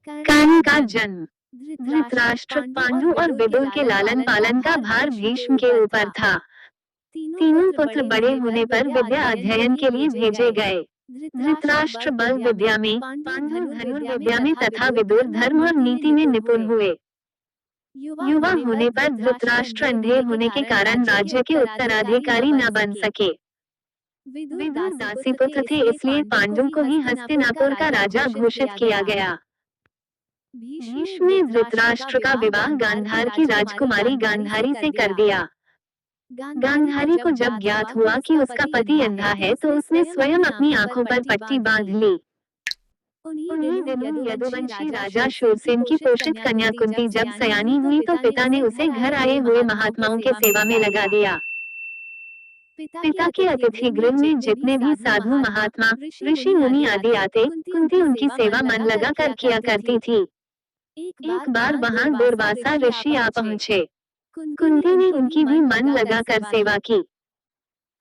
कर्ण का जन्म। धृतराष्ट्र, पांडु और विदुर के लालन पालन का भार भीष्म के ऊपर था। तीनों पुत्र बड़े होने पर विद्या अध्ययन के लिए भेजे गए। धृतराष्ट्र बल विद्या में, पांडु धनुर्विद्या में तथा विदुर धर्म और नीति में निपुण हुए। युवा होने पर धृतराष्ट्र अंधे होने के कारण राज्य के उत्तराधिकारी न बन सके। विदुर दासीपुत्र थे, इसलिए पांडु को ही हस्तिनापुर का राजा घोषित किया गया। भीष्म ने धृतराष्ट्र का विवाह गांधार की राजकुमारी गांधारी से कर दिया। गांधारी को जब ज्ञात हुआ कि उसका पति अंधा है तो उसने स्वयं अपनी आंखों पर पट्टी बांध ली। उन्हीं दिनों यदुवंशी राजा शूरसेन की पोषित कन्या कुंती जब सयानी हुई तो पिता ने उसे घर आए हुए महात्माओं के सेवा में लगा दिया। पिता के अतिथि गृह में जितने भी साधु महात्मा, ऋषि मुनि आदि आते, कुंती उनकी सेवा मन लगा कर किया करती थी। एक बार वहां दुर्वासा ऋषि आ पहुंचे। कुंती ने उनकी भी मन लगा कर सेवा की।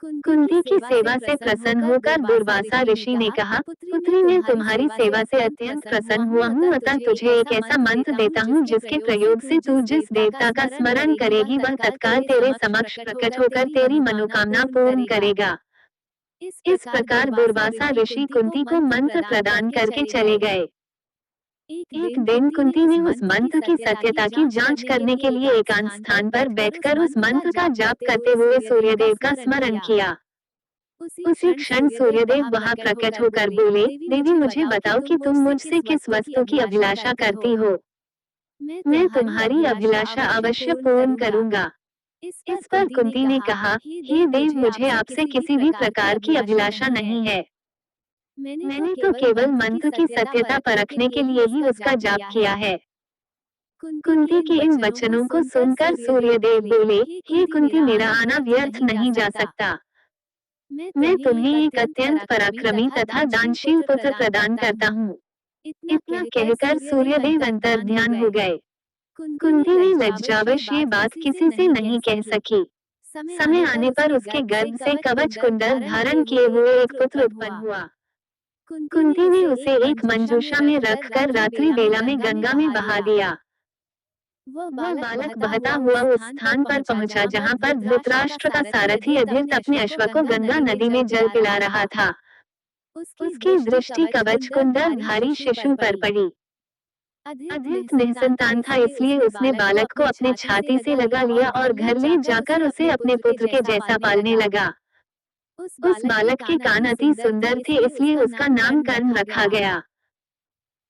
कुंती की सेवा से प्रसन्न होकर दुर्वासा ऋषि ने कहा, पुत्री, मैं तुम्हारी सेवा से अत्यंत प्रसन्न हुआ हूँ, अतः तुझे एक ऐसा मंत्र देता हूँ जिसके प्रयोग से तू जिस देवता का स्मरण करेगी वह तत्काल तेरे समक्ष प्रकट होकर तेरी मनोकामना पूर्ण करेगा। इस प्रकार दुर्वासा ऋषि कुंती को मंत्र प्रदान करके चले गए। एक दिन कुंती ने उस मंत्र की सत्यता की जांच करने के लिए एकांत स्थान पर बैठकर उस मंत्र का जाप करते हुए सूर्यदेव का स्मरण किया। उसी क्षण सूर्यदेव वहां प्रकट होकर बोले, देवी, मुझे बताओ कि तुम मुझसे किस वस्तु की अभिलाषा करती हो। मैं तुम्हारी अभिलाषा अवश्य पूर्ण करूंगा। इस पर कुंती ने कहा, हे देव, मुझे आपसे किसी भी प्रकार की अभिलाषा नहीं है। मैंने तो केवल मंत्र की सत्यता परखने के लिए ही उसका जाप किया है। कुंती के इन वचनों को सुनकर सूर्यदेव बोले, हे कुंती, मेरा आना व्यर्थ नहीं जा सकता। मैं तुम्हें एक अत्यंत पराक्रमी तथा दानशील पुत्र प्रदान करता हूँ। इतना कहकर सूर्यदेव अंतर्ध्यान हो गए। कुंती ने लज्जावश ये बात किसी से नहीं कह सकी। समय आने पर उसके गर्भ से कवच कुंडल धारण किए हुए एक पुत्र उत्पन्न हुआ। कुंती ने उसे एक मंजूषा में रखकर रात्रि बेला में गंगा में बहा दिया। वह बालक बहता हुआ उस स्थान पर पहुंचा जहां पर धृतराष्ट्र का सारथी अधीर अपने अश्व को गंगा नदी में जल पिला रहा था। उसकी दृष्टि कवच कुंडल धारी शिशु पर पड़ी। अधीर निसंतान था, इसलिए उसने बालक को अपने छाती से लगा लिया और घर ले जाकर उसे अपने पुत्र के जैसा पालने लगा। उस बालक के कान अति सुंदर थे, इसलिए उसका नाम कर्ण रखा गया।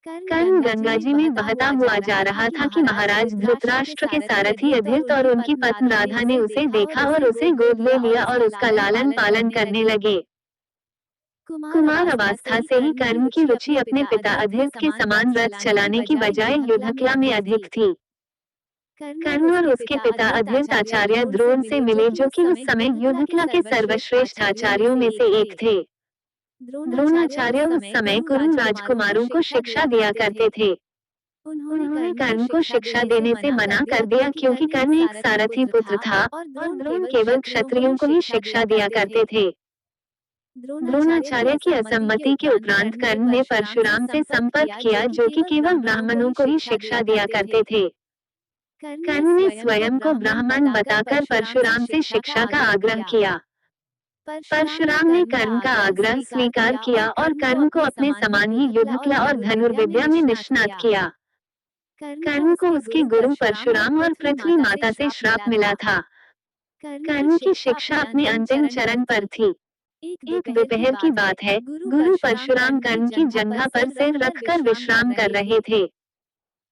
कर्ण गंगा जी में बहता हुआ जा रहा था कि महाराज धृतराष्ट्र के सारथी अधीर और उनकी पत्नी राधा ने उसे देखा और उसे गोद ले लिया और उसका लालन पालन करने लगे। कुमार अवस्था से ही कर्ण की रुचि अपने पिता अधीर के समान रथ चलाने की बजाय युद्धकला में अधिक थी। कर्ण और उसके पिता अधीर आचार्य द्रोण से मिले, जो कि उस समय युद्धकला के सर्वश्रेष्ठ आचार्यों में से एक थे। द्रोणाचार्य उस समय कुरु राजकुमारों को शिक्षा दिया करते थे। उन्होंने कर्ण को शिक्षा देने से मना कर दिया क्योंकि कर्ण एक सारथी पुत्र था और द्रोण केवल क्षत्रियों को ही शिक्षा दिया करते थे। द्रोणाचार्य की असम्मति के उपरांत कर्ण ने परशुराम से संपर्क किया, जो कि केवल ब्राह्मणों को ही शिक्षा दिया करते थे। कर्ण ने स्वयं को ब्राह्मण बताकर परशुराम से शिक्षा का आग्रह किया। परशुराम ने कर्ण का आग्रह स्वीकार किया और कर्ण को अपने समान ही युद्धकला और धनुर्विद्या में निष्णात किया। कर्ण को उसके गुरु परशुराम और पृथ्वी माता से श्राप मिला था। कर्ण की शिक्षा अपने अंतिम चरण पर थी। एक दोपहर की बात है, गुरु परशुराम कर्ण की जंघा पर सिर रखकर विश्राम कर रहे थे।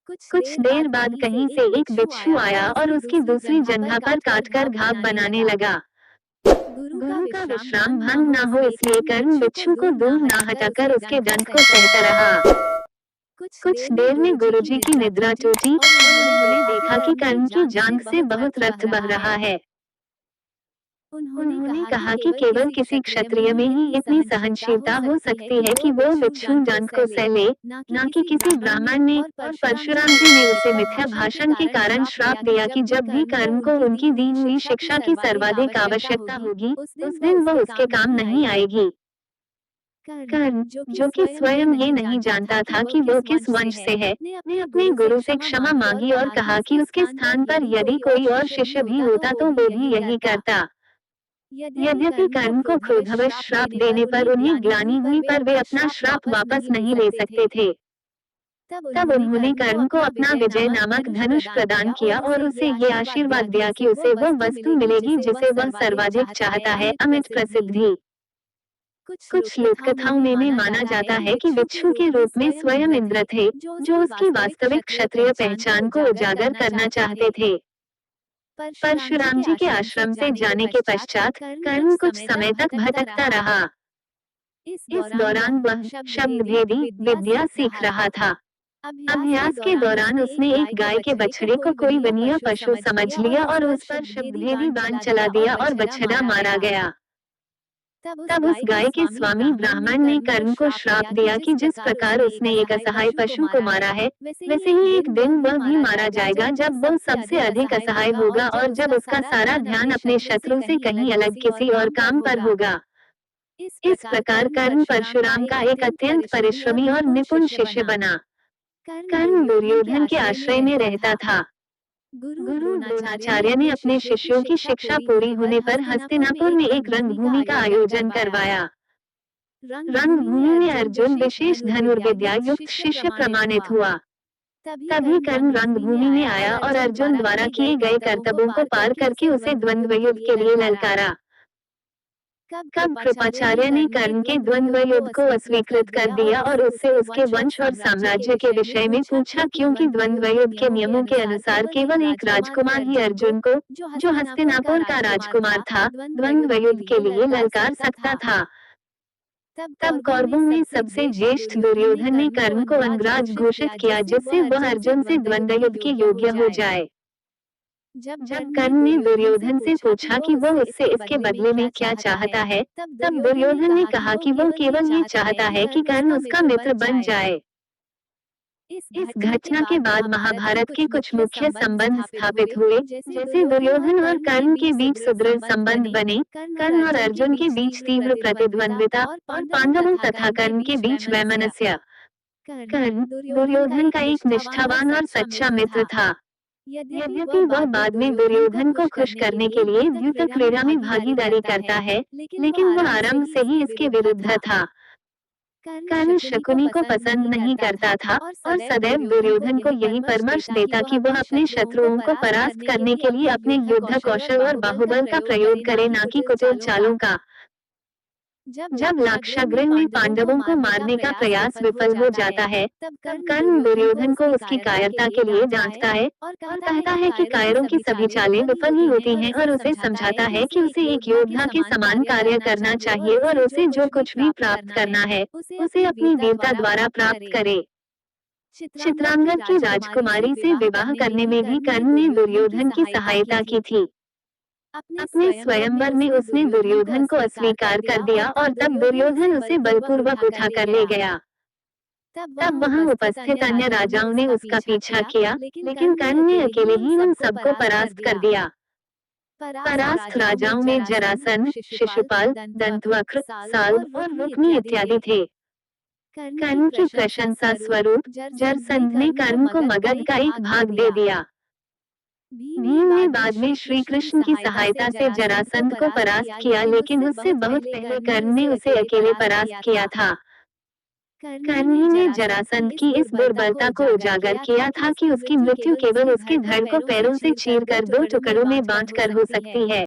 कुछ देर बाद कहीं से एक बिच्छू आया और उसकी दूसरी जंघा पर काटकर घाव बनाने लगा। गुरु का विश्राम भंग न हो इसलिए कर्ण बिच्छू को दूर न हटाकर उसके दंत को सहता रहा। कुछ देर में गुरुजी की निद्रा टूटी और उन्होंने देखा कि कर्ण की जांघ से बहुत रक्त बह रहा है। उन्होंने कहा कि केवल किसी क्षत्रिय में ही इतनी सहनशीलता हो सकती है कि वो बिच्छू जांघ को सह ले, न कि किसी ब्राह्मण ने। और परशुराम जी ने उसे मिथ्या भाषण के कारण श्राप दिया कि जब भी कर्ण को उनकी दी हुई शिक्षा की सर्वाधिक आवश्यकता होगी, उस दिन वो उसके काम नहीं आएगी। कर्ण, जो कि स्वयं ये नहीं जानता था कि वो किस वंश से है, ने अपने गुरु से क्षमा मांगी और कहा कि उसके स्थान पर यदि कोई और शिष्य भी होता तो वो भी यही करता। यद्यपि कर्ण को क्रोधवश श्राप देने पर उन्हें ग्लानि हुई, पर वे अपना श्राप वापस नहीं ले सकते थे। तब उन्होंने कर्ण को अपना विजय नामक धनुष प्रदान किया और उसे ये आशीर्वाद दिया कि उसे वो वस्तु मिलेगी जिसे वह सर्वाधिक चाहता है, अमिट प्रसिद्धि। कुछ लोककथाओं में माना जाता है कि बिच्छू के रूप में स्वयं इंद्र थे, जो उसकी वास्तविक क्षत्रिय पहचान को उजागर करना चाहते थे। परशुराम जी के आश्रम से जाने के पश्चात कर्ण कुछ समय तक भटकता रहा। इस दौरान वह शब्द भेदी विद्या सीख रहा था। अभ्यास के दौरान उसने एक गाय के बछड़े को कोई वनीय पशु समझ लिया और उस पर शब्दभेदी बाण चला दिया और बछड़ा मारा गया। तब उस गाय के स्वामी ब्राह्मण ने कर्ण को श्राप दिया कि जिस प्रकार उसने एक असहाय पशु को मारा है, वैसे ही एक दिन वह भी मारा जाएगा जब वह सबसे अधिक असहाय होगा और जब उसका सारा ध्यान अपने शत्रु से कहीं अलग किसी और काम पर होगा। इस प्रकार कर्ण परशुराम का एक अत्यंत परिश्रमी और निपुण शिष्य बना। कर्ण दुर्योधन के आश्रय में रहता था। गुरु द्रोणाचार्य ने अपने शिष्यों की शिक्षा पूरी होने पर हस्तिनापुर में एक रंगभूमि का आयोजन करवाया। रंगभूमि में अर्जुन विशेष धनुर्विद्या युक्त शिष्य प्रमाणित हुआ। तभी कर्ण रंगभूमि में आया और अर्जुन द्वारा किए गए कर्तव्यों को पार करके उसे द्वंद्व युद्ध के लिए ललकारा। कब कृपाचार्य ने कर्ण के द्वंद्व युद्ध को अस्वीकृत कर दिया और उससे उसके वंश और साम्राज्य के विषय में पूछा, क्योंकि द्वंद्व युद्ध के नियमों के अनुसार केवल एक राजकुमार ही अर्जुन को, जो हस्तिनापुर का राजकुमार था, द्वंद्व युद्ध के लिए ललकार सकता था। तब कौरवों में सबसे ज्येष्ठ दुर्योधन ने कर्ण को अंगराज घोषित किया, जिससे वह अर्जुन से द्वंद्व युद्ध के योग्य हो जाए। जब कर्ण ने दुर्योधन से पूछा कि वो उससे इसके बदले में क्या चाहता है, तब दुर्योधन ने कहा कि वो केवल ये चाहता है कि कर्ण उसका मित्र बन जाए। इस घटना के बाद महाभारत के कुछ मुख्य संबंध स्थापित हुए, जैसे दुर्योधन और कर्ण के बीच सुदृढ़ संबंध बने, कर्ण और अर्जुन के बीच तीव्र प्रतिद्वंद्विता और पांडवों तथा कर्ण के बीच वैमनस्य। कर्ण दुर्योधन का एक निष्ठावान और सच्चा मित्र था। यद्यपि वह बाद में दुर्योधन को खुश करने के लिए द्यूत क्रीड़ा में भागीदारी करता है, लेकिन वह आरंभ से ही इसके विरुद्ध था। कर्ण शकुनी को पसंद नहीं करता था और सदैव दुर्योधन को यही परामर्श देता कि वह अपने शत्रुओं को परास्त करने के लिए अपने युद्ध कौशल और बाहुबल का प्रयोग करे, न कि कुटिल चालों का। जब लाक्षागृह में पांडवों को मारने का प्रयास विफल हो जाता है, तब कर्ण दुर्योधन को उसकी कायरता के लिए डांटता है और कहता है कि कायरों की सभी चालें विफल ही होती हैं, और उसे समझाता है कि उसे एक योद्धा के समान कार्य करना चाहिए और उसे जो कुछ भी प्राप्त करना है, उसे अपनी वीरता द्वारा प्राप्त करे। चित्रांगद की राजकुमारी से विवाह करने में भी कर्ण ने दुर्योधन की सहायता की थी। अपने स्वयंवर में उसने दुर्योधन को अस्वीकार कर दिया और तब दुर्योधन उसे बलपूर्वक उठा कर ले गया। तब वहां उपस्थित अन्य राजाओं ने उसका पीछा किया, लेकिन कर्ण ने अकेले ही उन सबको परास्त कर दिया। परास्त राजाओं में जरासंध, शिशुपाल, दंतवक्र, साल और रुक्मी इत्यादि थे। कर्ण की प्रशंसा स्वरूप जरासंध ने कर्ण को मगध का एक भाग दे दिया। भीम ने बाद में श्री कृष्ण की सहायता से जरासंध को परास्त किया, लेकिन उससे बहुत पहले कर्ण ने उसे अकेले परास्त किया था। कर्ण ही ने जरासंध की इस दुर्बलता को उजागर किया था कि उसकी मृत्यु केवल उसके धड़ को पैरों से चीरकर दो टुकड़ों में बांटकर हो सकती है।